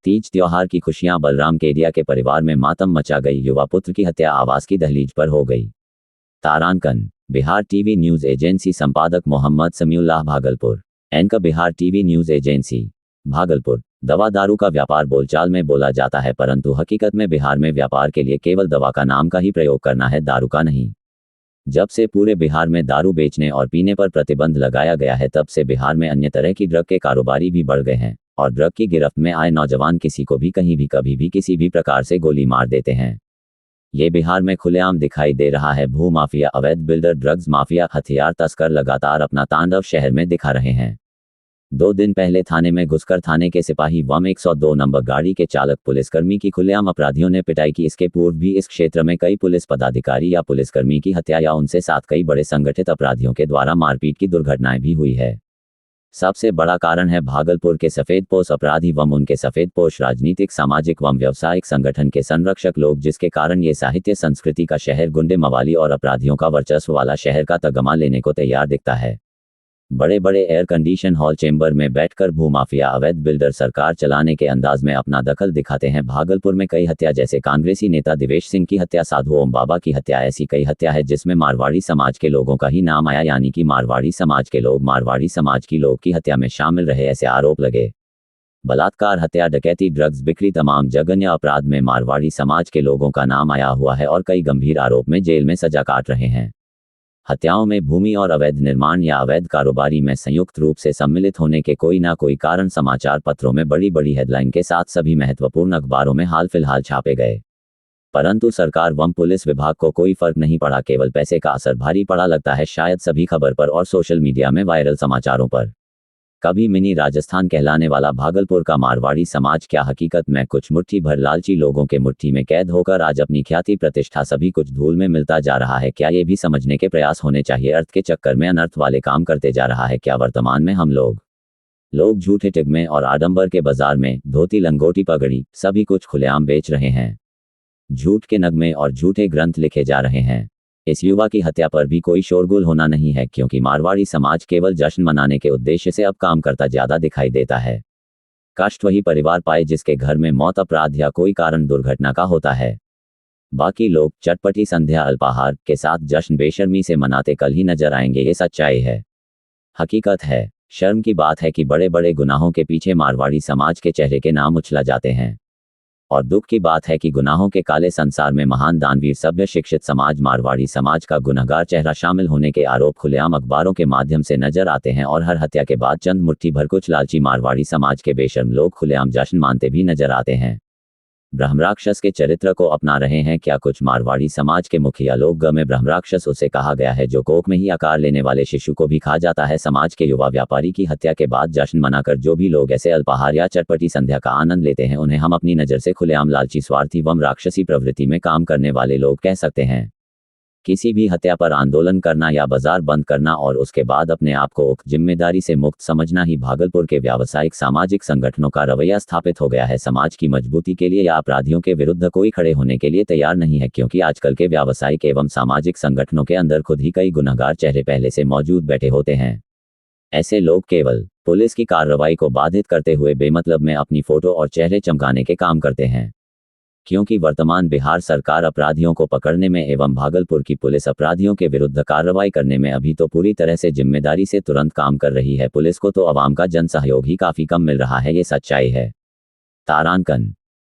तीज त्योहार की खुशियां बलराम केडिया के परिवार में मातम मचा गई। युवा पुत्र की हत्या आवास की दहलीज पर हो गई। तारांकन। बिहार टीवी न्यूज एजेंसी संपादक Mohammad Samiullah Bhagalpur. Anchor Bihar TV news agency Bhagalpur. दवा दारू का व्यापार बोलचाल में बोला जाता है, परंतु हकीकत में बिहार में व्यापार के लिए केवल दवा का नाम का ही प्रयोग करना है, दारू का नहीं। जब से पूरे बिहार में दारू बेचने और पीने पर प्रतिबंध लगाया गया है, तब से बिहार में अन्य तरह की ड्रग के कारोबारी भी बढ़ गए हैं और ड्रग की गिरफ्त में आए नौजवान किसी को भी कहीं भी कभी भी किसी भी प्रकार से गोली मार देते हैं। ये बिहार में खुलेआम दिखाई दे रहा है। भू माफिया, अवैध बिल्डर, ड्रग्स माफिया, हथियार तस्कर लगातार अपना तांडव शहर में दिखा रहे हैं। 2 दिन पहले थाने में घुसकर थाने के सिपाही वम 102 नंबर गाड़ी के चालक पुलिसकर्मी की खुलेआम अपराधियों ने पिटाई की। इसके पूर्व भी इस क्षेत्र में कई पुलिस पदाधिकारी या पुलिसकर्मी की हत्या या उनसे साथ कई बड़े संगठित अपराधियों के द्वारा मारपीट की दुर्घटनाएं भी हुई है। सबसे बड़ा कारण है भागलपुर के सफेदपोश अपराधी वम उनके सफेदपोश राजनीतिक, सामाजिक व व्यावसायिक संगठन के संरक्षक लोग, जिसके कारण ये साहित्य संस्कृति का शहर, गुंडे मवाली और अपराधियों का वर्चस्व वाला शहर का तगमा लेने को तैयार दिखता है। बड़े बड़े एयर कंडीशन हॉल चेंबर में बैठकर भूमाफिया, अवैध बिल्डर सरकार चलाने के अंदाज में अपना दखल दिखाते हैं। भागलपुर में कई हत्या, जैसे कांग्रेसी नेता दिवेश सिंह की हत्या, साधु ओम बाबा की हत्या, ऐसी कई हत्या है जिसमें मारवाड़ी समाज के लोगों का ही नाम आया, यानी कि मारवाड़ी समाज के लोग मारवाड़ी समाज की लोग की हत्या में शामिल रहे, ऐसे आरोप लगे। बलात्कार, हत्या, डकैती, ड्रग्स बिक्री, तमाम जघन्य अपराध में मारवाड़ी समाज के लोगों का नाम आया हुआ है और कई गंभीर आरोप में जेल में सजा काट रहे हैं। हत्याओं में भूमि और अवैध निर्माण या अवैध कारोबारी में संयुक्त रूप से सम्मिलित होने के कोई ना कोई कारण समाचार पत्रों में बड़ी बड़ी हेडलाइन के साथ सभी महत्वपूर्ण अखबारों में हाल फिलहाल छापे गए। परंतु सरकार व पुलिस विभाग को कोई फर्क नहीं पड़ा, केवल पैसे का असर भारी पड़ा लगता है, शायद सभी खबर पर और सोशल मीडिया में वायरल समाचारों पर। कभी मिनी राजस्थान कहलाने वाला भागलपुर का मारवाड़ी समाज क्या हकीकत में कुछ मुट्ठी भर लालची लोगों के मुट्ठी में कैद होकर आज अपनी ख्याति, प्रतिष्ठा सभी कुछ धूल में मिलता जा रहा है? क्या ये भी समझने के प्रयास होने चाहिए? अर्थ के चक्कर में अनर्थ वाले काम करते जा रहा है क्या वर्तमान में हम लोग झूठे टिगमे और आडंबर के बाजार में धोती, लंगोटी, पगड़ी सभी कुछ खुलेआम बेच रहे हैं। झूठ के नगमे और झूठे ग्रंथ लिखे जा रहे हैं। इस युवा की हत्या पर भी कोई शोरगुल होना नहीं है, क्योंकि मारवाड़ी समाज केवल जश्न मनाने के उद्देश्य से अब काम करता ज्यादा दिखाई देता है। कष्ट वही परिवार पाए जिसके घर में मौत, अपराध या कोई कारण दुर्घटना का होता है। बाकी लोग चटपटी संध्या अल्पाहार के साथ जश्न बेशर्मी से मनाते कल ही नजर आएंगे, ये सच्चाई है, हकीकत है। शर्म की बात है कि बड़े बड़े गुनाहों के पीछे मारवाड़ी समाज के चेहरे के नाम उछला जाते हैं, और दुख की बात है कि गुनाहों के काले संसार में महान, दानवीर, सभ्य, शिक्षित समाज मारवाड़ी समाज का गुनहगार चेहरा शामिल होने के आरोप खुलेआम अखबारों के माध्यम से नजर आते हैं। और हर हत्या के बाद चंद मुट्ठी भर कुछ लालची मारवाड़ी समाज के बेशर्म लोग खुलेआम जश्न मानते भी नजर आते हैं। ब्रह्मराक्षस के चरित्र को अपना रहे हैं क्या कुछ मारवाड़ी समाज के मुखिया लोग? ग में ब्रह्मराक्षस उसे कहा गया है जो कोख में ही आकार लेने वाले शिशु को भी खा जाता है। समाज के युवा व्यापारी की हत्या के बाद जश्न मनाकर जो भी लोग ऐसे अल्पाहार या चटपटी संध्या का आनंद लेते हैं, उन्हें हम अपनी नज़र से खुलेआम लालची, स्वार्थी व राक्षसी प्रवृत्ति में काम करने वाले लोग कह सकते हैं। किसी भी हत्या पर आंदोलन करना या बाजार बंद करना और उसके बाद अपने आप को जिम्मेदारी से मुक्त समझना ही भागलपुर के व्यावसायिक, सामाजिक संगठनों का रवैया स्थापित हो गया है। समाज की मजबूती के लिए या अपराधियों के विरुद्ध कोई खड़े होने के लिए तैयार नहीं है, क्योंकि आजकल के व्यावसायिक एवं सामाजिक संगठनों के अंदर खुद ही कई गुनहगार चेहरे पहले से मौजूद बैठे होते हैं। ऐसे लोग केवल पुलिस की कार्रवाई को बाधित करते हुए बेमतलब में अपनी फोटो और चेहरे चमकाने के काम करते हैं। क्योंकि वर्तमान बिहार सरकार अपराधियों को पकड़ने में एवं भागलपुर की पुलिस अपराधियों के विरुद्ध कार्रवाई करने में अभी तो पूरी तरह से जिम्मेदारी से तुरंत काम कर रही है। पुलिस को तो आवाम का जन सहयोग ही काफी कम मिल रहा है, ये सच्चाई है। तारांकन।